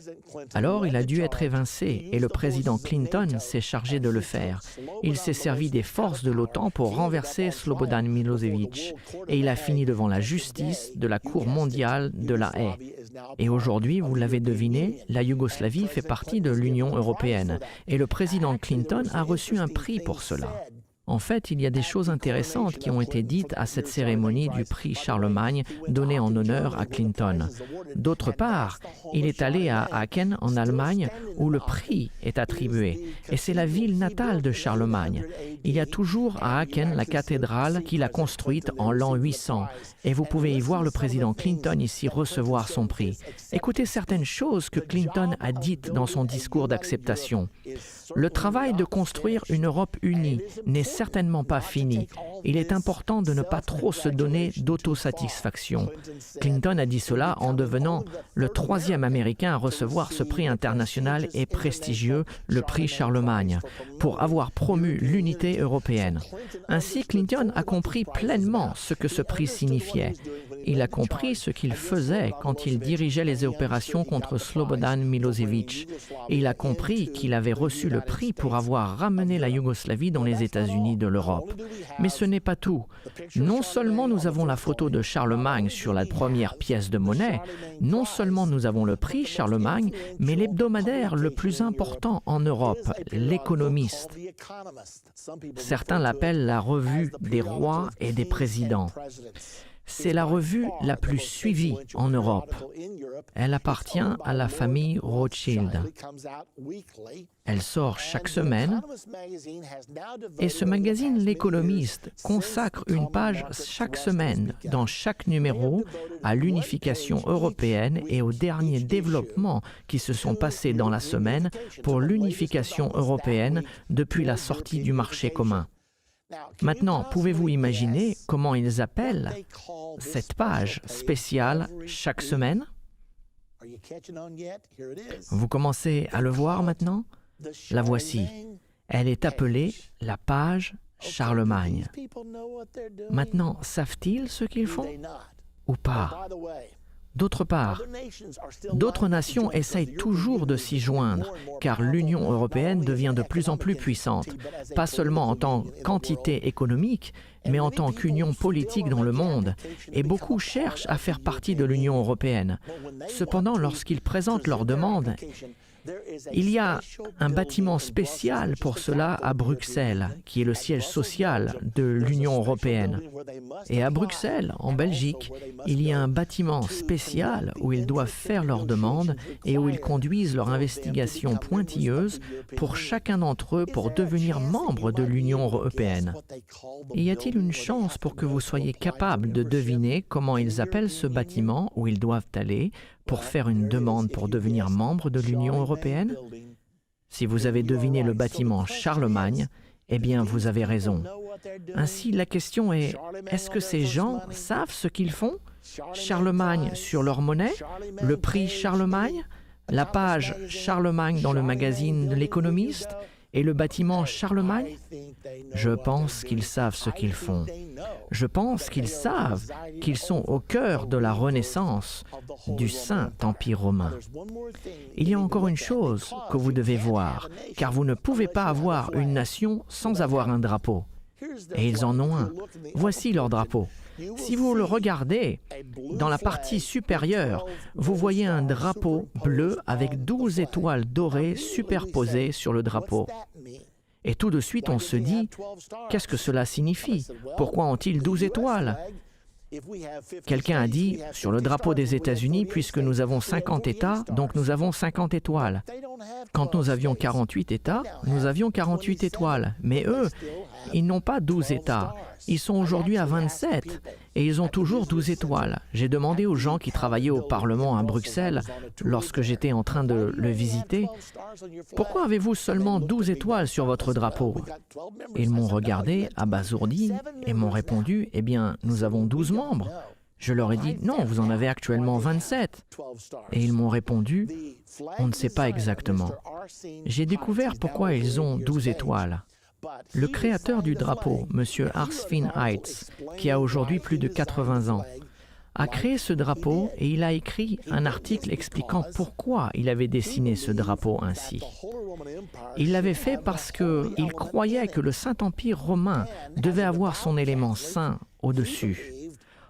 Alors il a dû être évincé et le président Clinton s'est chargé de le faire. Il s'est servi des forces de l'OTAN pour renverser Slobodan Milošević et il a fini devant la justice de la Cour mondiale de la Haye. Et aujourd'hui, vous l'avez deviné, la Yougoslavie fait partie de l'Union européenne et le président Clinton a reçu un prix pour cela. En fait, il y a des choses intéressantes qui ont été dites à cette cérémonie du prix Charlemagne donné en honneur à Clinton. D'autre part, il est allé à Aachen, en Allemagne, où le prix est attribué. Et c'est la ville natale de Charlemagne. Il y a toujours à Aachen la cathédrale qu'il a construite en l'an 800. Et vous pouvez y voir le président Clinton ici recevoir son prix. Écoutez certaines choses que Clinton a dites dans son discours d'acceptation. Le travail de construire une Europe unie n'est certainement pas fini. Il est important de ne pas trop se donner d'autosatisfaction. Clinton a dit cela en devenant le 3e Américain à recevoir ce prix international et prestigieux, le prix Charlemagne, pour avoir promu l'unité européenne. Ainsi, Clinton a compris pleinement ce que ce prix signifiait. Il a compris ce qu'il faisait quand il dirigeait les opérations contre Slobodan Milošević. Il a compris qu'il avait reçu le prix pour avoir ramené la Yougoslavie dans les États-Unis de l'Europe. Mais ce n'est pas tout. Non seulement nous avons la photo de Charlemagne sur la première pièce de monnaie, non seulement nous avons le prix Charlemagne, mais l'hebdomadaire le plus important en Europe, l'Économiste. Certains l'appellent la revue des rois et des présidents. C'est la revue la plus suivie en Europe. Elle appartient à la famille Rothschild. Elle sort chaque semaine et ce magazine L'Économiste consacre une page chaque semaine dans chaque numéro à l'unification européenne et aux derniers développements qui se sont passés dans la semaine pour l'unification européenne depuis la sortie du marché commun. Maintenant, pouvez-vous imaginer comment ils appellent cette page spéciale chaque semaine? Vous commencez à le voir maintenant? La voici. Elle est appelée la page Charlemagne. Maintenant, savent-ils ce qu'ils font ou pas? D'autre part, d'autres nations essayent toujours de s'y joindre, car l'Union européenne devient de plus en plus puissante, pas seulement en tant que quantité économique, mais en tant qu'union politique dans le monde, et beaucoup cherchent à faire partie de l'Union européenne. Cependant, lorsqu'ils présentent leurs demandes, il y a un bâtiment spécial pour cela à Bruxelles, qui est le siège social de l'Union européenne. Et à Bruxelles, en Belgique, il y a un bâtiment spécial où ils doivent faire leurs demandes et où ils conduisent leur investigation pointilleuse pour chacun d'entre eux pour devenir membre de l'Union européenne. Y a-t-il une chance pour que vous soyez capable de deviner comment ils appellent ce bâtiment où ils doivent aller pour faire une demande pour devenir membre de l'Union européenne? Si vous avez deviné le bâtiment Charlemagne, eh bien vous avez raison. Ainsi, la question est, est-ce que ces gens savent ce qu'ils font? Charlemagne sur leur monnaie? Le prix Charlemagne? La page Charlemagne dans le magazine de L'Économiste? Et le bâtiment Charlemagne? Je pense qu'ils savent ce qu'ils font. Je pense qu'ils savent qu'ils sont au cœur de la Renaissance du Saint-Empire romain. Il y a encore une chose que vous devez voir, car vous ne pouvez pas avoir une nation sans avoir un drapeau. Et ils en ont un. Voici leur drapeau. Si vous le regardez, dans la partie supérieure, vous voyez un drapeau bleu avec 12 étoiles dorées superposées sur le drapeau. Et tout de suite, on se dit, qu'est-ce que cela signifie? Pourquoi ont-ils 12 étoiles? Quelqu'un a dit, sur le drapeau des États-Unis, puisque nous avons 50 États, donc nous avons 50 étoiles. Quand nous avions 48 États, nous avions 48 étoiles. Mais eux, ils n'ont pas 12 États. Ils sont aujourd'hui à 27 et ils ont toujours 12 étoiles. J'ai demandé aux gens qui travaillaient au Parlement à Bruxelles, lorsque j'étais en train de le visiter, « Pourquoi avez-vous seulement 12 étoiles sur votre drapeau ?» Ils m'ont regardé, abasourdi, et m'ont répondu, « Eh bien, nous avons 12 membres. » Je leur ai dit, « Non, vous en avez actuellement 27. » Et ils m'ont répondu, « On ne sait pas exactement. » J'ai découvert pourquoi ils ont 12 étoiles. Le créateur du drapeau, M. Arsfinn Heitz, qui a aujourd'hui plus de 80 ans, a créé ce drapeau et il a écrit un article expliquant pourquoi il avait dessiné ce drapeau ainsi. Il l'avait fait parce qu'il croyait que le Saint-Empire romain devait avoir son élément saint au-dessus.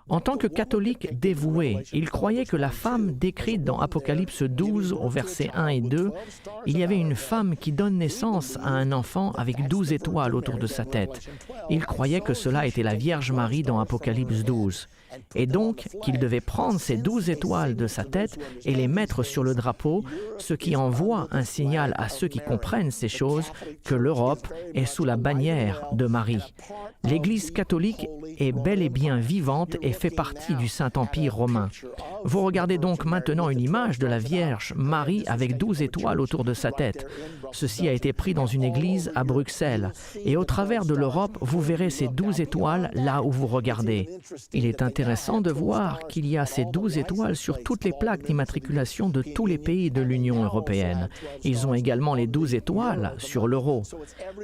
En tant que catholique dévoué, il croyait que la femme décrite dans Apocalypse 12 au verset 1 et 2, il y avait une femme qui donne naissance à un enfant avec 12 étoiles autour de sa tête. Il croyait que cela était la Vierge Marie dans Apocalypse 12. Et donc qu'il devait prendre ces 12 étoiles de sa tête et les mettre sur le drapeau, ce qui envoie un signal à ceux qui comprennent ces choses que l'Europe est sous la bannière de Marie. L'Église catholique est bel et bien vivante et fait partie du Saint-Empire romain. Vous regardez donc maintenant une image de la Vierge Marie avec 12 étoiles autour de sa tête. Ceci a été pris dans une église à Bruxelles. Et au travers de l'Europe, vous verrez ces 12 étoiles là où vous regardez. Il est intéressant de voir qu'il y a ces 12 étoiles sur toutes les plaques d'immatriculation de tous les pays de l'Union européenne. Ils ont également les 12 étoiles sur l'euro.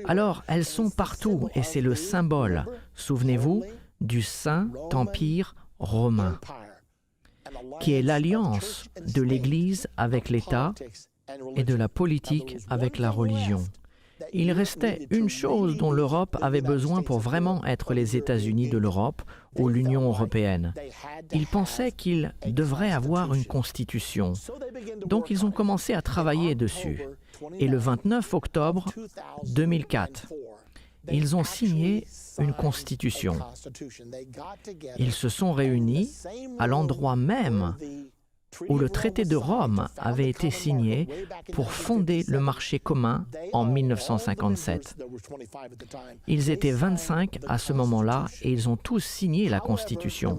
Alors, elles sont partout et c'est le symbole, souvenez-vous, du Saint-Empire romain, qui est l'alliance de l'Église avec l'État et de la politique avec la religion. Il restait une chose dont l'Europe avait besoin pour vraiment être les États-Unis de l'Europe ou l'Union européenne. Ils pensaient qu'ils devraient avoir une constitution. Donc ils ont commencé à travailler dessus. Et le 29 octobre 2004, ils ont signé une constitution. Ils se sont réunis à l'endroit même où le traité de Rome avait été signé pour fonder le marché commun en 1957. Ils étaient 25 à ce moment-là et ils ont tous signé la Constitution.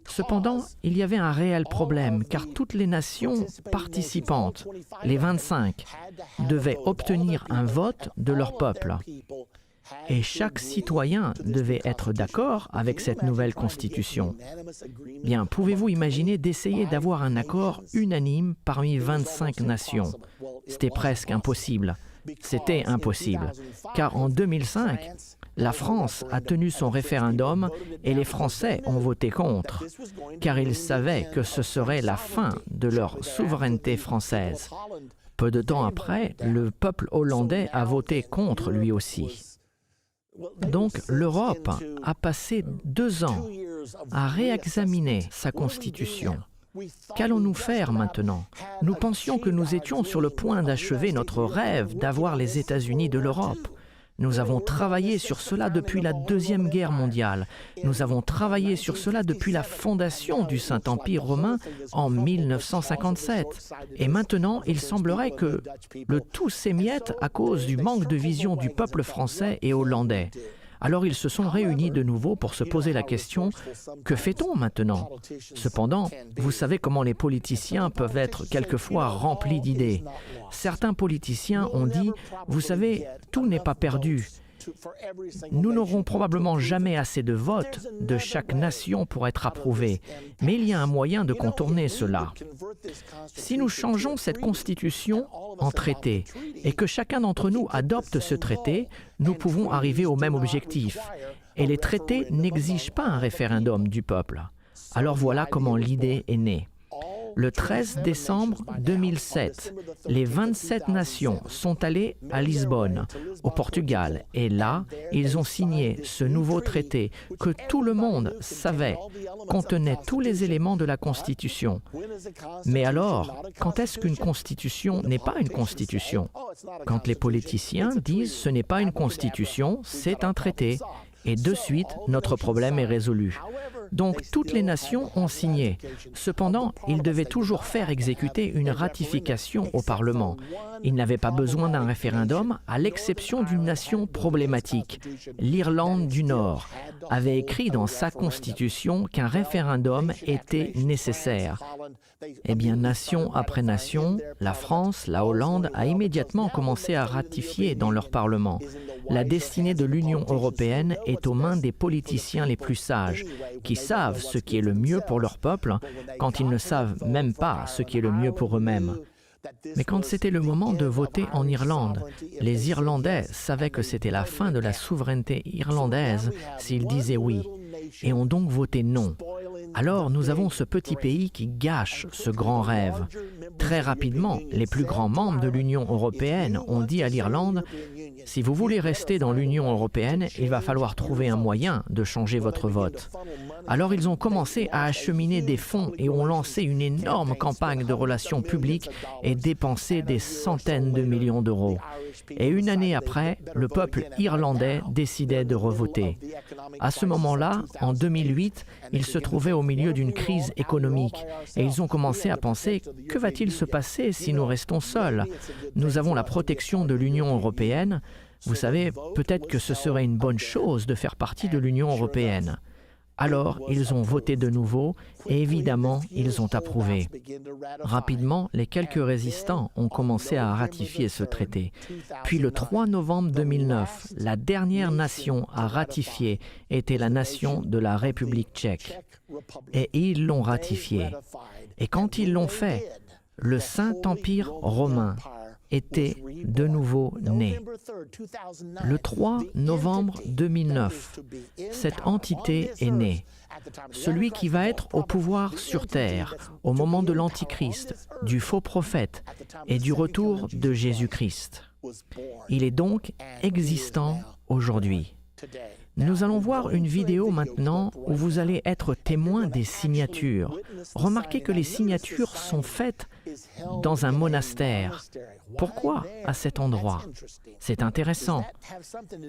Cependant, il y avait un réel problème car toutes les nations participantes, les 25, devaient obtenir un vote de leur peuple. Et chaque citoyen devait être d'accord avec cette nouvelle constitution. Bien, pouvez-vous imaginer d'essayer d'avoir un accord unanime parmi 25 nations? C'était presque impossible. C'était impossible, car en 2005, la France a tenu son référendum et les Français ont voté contre, car ils savaient que ce serait la fin de leur souveraineté française. Peu de temps après, le peuple hollandais a voté contre lui aussi. Donc l'Europe a passé 2 ans à réexaminer sa constitution. Qu'allons-nous faire maintenant? Nous pensions que nous étions sur le point d'achever notre rêve d'avoir les États-Unis de l'Europe. Nous avons travaillé sur cela depuis la Deuxième Guerre mondiale. Nous avons travaillé sur cela depuis la fondation du Saint-Empire romain en 1957. Et maintenant, il semblerait que le tout s'émiette à cause du manque de vision du peuple français et hollandais. Alors ils se sont réunis de nouveau pour se poser la question « Que fait-on maintenant ?» Cependant, vous savez comment les politiciens peuvent être quelquefois remplis d'idées. Certains politiciens ont dit « Vous savez, tout n'est pas perdu. Nous n'aurons probablement jamais assez de votes de chaque nation pour être approuvés, mais il y a un moyen de contourner cela. Si nous changeons cette constitution en traité et que chacun d'entre nous adopte ce traité, nous pouvons arriver au même objectif. Et les traités n'exigent pas un référendum du peuple. Alors voilà comment l'idée est née. Le 13 décembre 2007, les 27 nations sont allées à Lisbonne, au Portugal, et là, ils ont signé ce nouveau traité que tout le monde savait contenait tous les éléments de la Constitution. Mais alors, quand est-ce qu'une Constitution n'est pas une Constitution? Quand les politiciens disent ce n'est pas une Constitution, c'est un traité. Et de suite, notre problème est résolu. Donc, toutes les nations ont signé. Cependant, ils devaient toujours faire exécuter une ratification au Parlement. Ils n'avaient pas besoin d'un référendum, à l'exception d'une nation problématique. L'Irlande du Nord avait écrit dans sa constitution qu'un référendum était nécessaire. Eh bien, nation après nation, la France, la Hollande a immédiatement commencé à ratifier dans leur Parlement. La destinée de l'Union européenne est aux mains des politiciens les plus sages, qui savent ce qui est le mieux pour leur peuple quand ils ne savent même pas ce qui est le mieux pour eux-mêmes. Mais quand c'était le moment de voter en Irlande, les Irlandais savaient que c'était la fin de la souveraineté irlandaise s'ils disaient oui, et ont donc voté non. Alors nous avons ce petit pays qui gâche ce grand rêve. Très rapidement, les plus grands membres de l'Union européenne ont dit à l'Irlande « Si vous voulez rester dans l'Union européenne, il va falloir trouver un moyen de changer votre vote. » Alors ils ont commencé à acheminer des fonds et ont lancé une énorme campagne de relations publiques et dépensé des centaines de millions d'euros. Et une année après, le peuple irlandais décidait de revoter. À ce moment-là, en 2008, ils se trouvaient au milieu d'une crise économique et ils ont commencé à penser « Que va-t-il se passer si nous restons seuls ? Nous avons la protection de l'Union européenne. Vous savez, peut-être que ce serait une bonne chose de faire partie de l'Union européenne. » Alors, ils ont voté de nouveau et évidemment, ils ont approuvé. Rapidement, les quelques résistants ont commencé à ratifier ce traité. Puis le 3 novembre 2009, la dernière nation à ratifier était la nation de la République tchèque. Et ils l'ont ratifié. Et quand ils l'ont fait, le Saint-Empire romain était de nouveau né. Le 3 novembre 2009, cette entité est née. Celui qui va être au pouvoir sur terre au moment de l'Antichrist, du faux prophète et du retour de Jésus-Christ. Il est donc existant aujourd'hui. Nous allons voir une vidéo maintenant où vous allez être témoin des signatures. Remarquez que les signatures sont faites dans un monastère. Pourquoi à cet endroit? C'est intéressant.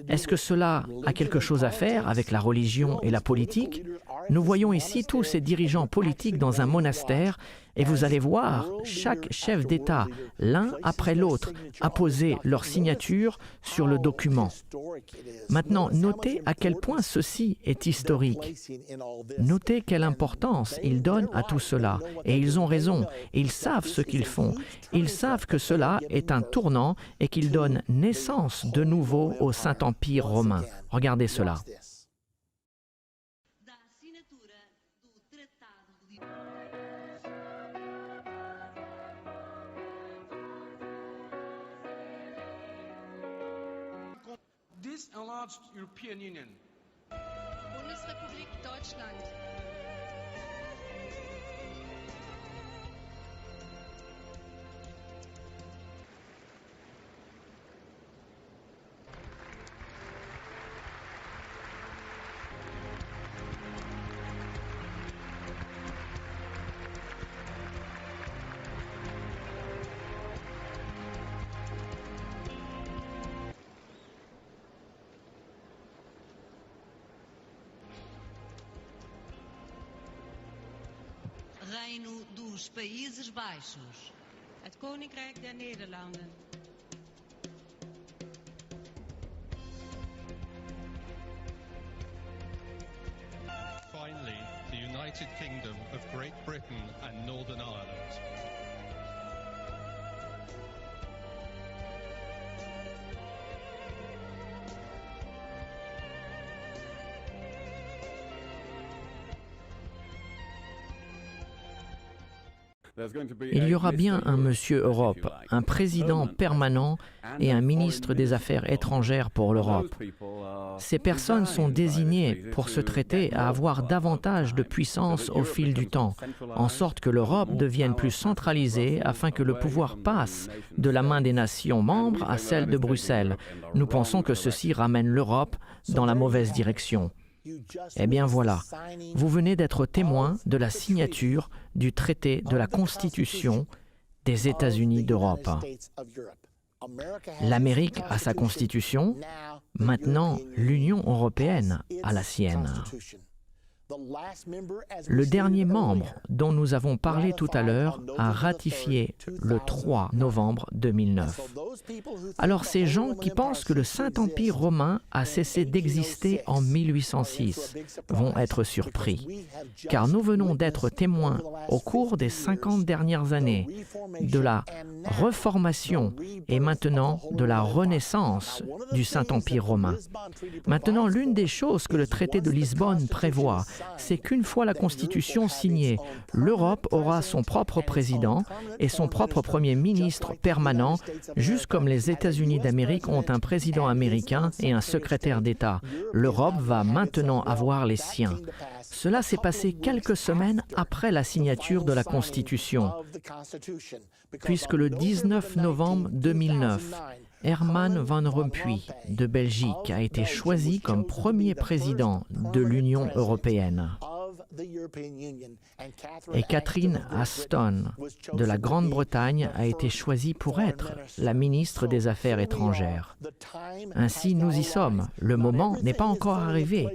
Est-ce que cela a quelque chose à faire avec la religion et la politique? Nous voyons ici tous ces dirigeants politiques dans un monastère et vous allez voir chaque chef d'État, l'un après l'autre, apposer leur signature sur le document. Maintenant, notez à quel point ceci est historique. Notez quelle importance ils donnent à tout cela. Et ils ont raison. Ils savent ce qu'ils font. Ils savent que cela est un tournant et qu'ils donnent naissance de nouveau au Saint-Empire romain. Regardez cela. This enlarged European Union. Bundesrepublik Deutschland. Reino dos Países Baixos. Het Koninkrijk der Nederlanden. Finally, the United Kingdom of Great Britain and Northern Ireland. Il y aura bien un Monsieur Europe, un président permanent et un ministre des Affaires étrangères pour l'Europe. Ces personnes sont désignées pour ce traité à avoir davantage de puissance au fil du temps, en sorte que l'Europe devienne plus centralisée afin que le pouvoir passe de la main des nations membres à celle de Bruxelles. Nous pensons que ceci ramène l'Europe dans la mauvaise direction. Eh bien voilà, vous venez d'être témoin de la signature du traité de la Constitution des États-Unis d'Europe. L'Amérique a sa Constitution, maintenant l'Union européenne a la sienne. Le dernier membre dont nous avons parlé tout à l'heure a ratifié le 3 novembre 2009. Alors ces gens qui pensent que le Saint-Empire romain a cessé d'exister en 1806 vont être surpris, car nous venons d'être témoins au cours des 50 dernières années de la reformation et maintenant de la renaissance du Saint-Empire romain. Maintenant, l'une des choses que le traité de Lisbonne prévoit, c'est qu'une fois la Constitution signée, l'Europe aura son propre président et son propre premier ministre permanent, juste comme les États-Unis d'Amérique ont un président américain et un secrétaire d'État. L'Europe va maintenant avoir les siens. Cela s'est passé quelques semaines après la signature de la Constitution, puisque le 19 novembre 2009, Herman Van Rompuy de Belgique a été choisi comme premier président de l'Union européenne. Et Catherine Ashton de la Grande-Bretagne a été choisie pour être la ministre des Affaires étrangères. Ainsi, nous y sommes. Le moment n'est pas encore arrivé.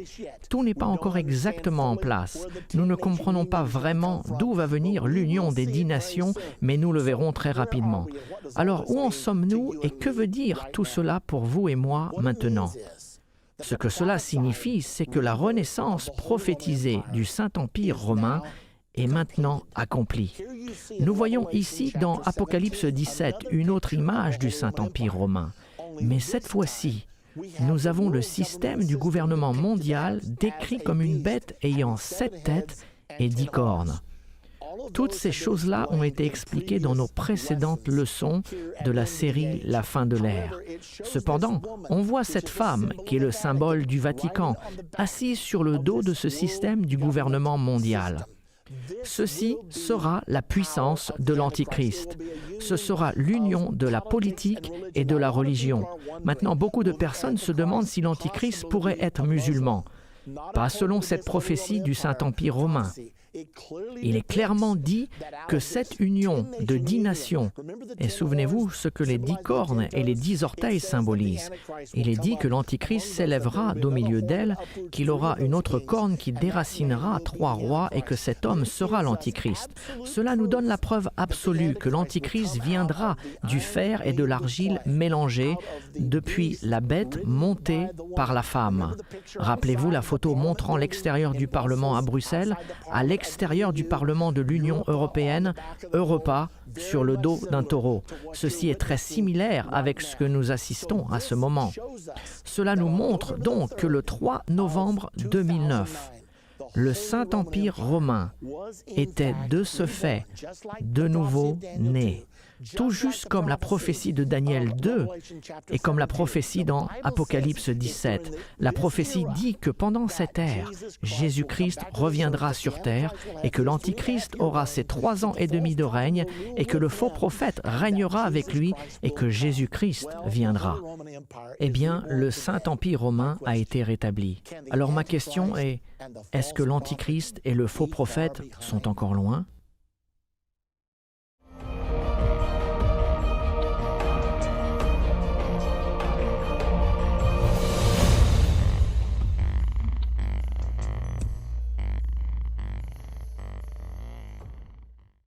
Tout n'est pas encore exactement en place. Nous ne comprenons pas vraiment d'où va venir l'union des 10 nations, mais nous le verrons très rapidement. Alors, où en sommes-nous et que veut dire tout cela pour vous et moi maintenant ? Ce que cela signifie, c'est que la renaissance prophétisée du Saint-Empire romain est maintenant accomplie. Nous voyons ici dans Apocalypse 17 une autre image du Saint-Empire romain. Mais cette fois-ci, nous avons le système du gouvernement mondial décrit comme une bête ayant 7 têtes et 10 cornes. Toutes ces choses-là ont été expliquées dans nos précédentes leçons de la série La fin de l'ère. Cependant, on voit cette femme, qui est le symbole du Vatican, assise sur le dos de ce système du gouvernement mondial. Ceci sera la puissance de l'Antichrist. Ce sera l'union de la politique et de la religion. Maintenant, beaucoup de personnes se demandent si l'Antichrist pourrait être musulman. Pas selon cette prophétie du Saint-Empire romain. Il est clairement dit que cette union de 10 nations, et souvenez-vous ce que les 10 cornes et les 10 orteils symbolisent, il est dit que l'Antichrist s'élèvera d'au milieu d'elle, qu'il aura une autre corne qui déracinera 3 rois et que cet homme sera l'Antichrist. Cela nous donne la preuve absolue que l'Antichrist viendra du fer et de l'argile mélangés depuis la bête montée par la femme. Rappelez-vous la photo montrant l'extérieur du Parlement à Bruxelles, à l'extérieur du Parlement de l'Union européenne, Europa, sur le dos d'un taureau. Ceci est très similaire avec ce que nous assistons à ce moment. Cela nous montre donc que le 3 novembre 2009, le Saint-Empire romain était de ce fait de nouveau né. Tout juste comme la prophétie de Daniel 2 et comme la prophétie dans Apocalypse 17. La prophétie dit que pendant cette ère, Jésus-Christ reviendra sur terre et que l'Antichrist aura ses 3 ans et demi de règne et que le faux prophète régnera avec lui et que Jésus-Christ viendra. Eh bien, le Saint-Empire romain a été rétabli. Alors ma question est, est-ce que l'Antichrist et le faux prophète sont encore loin ?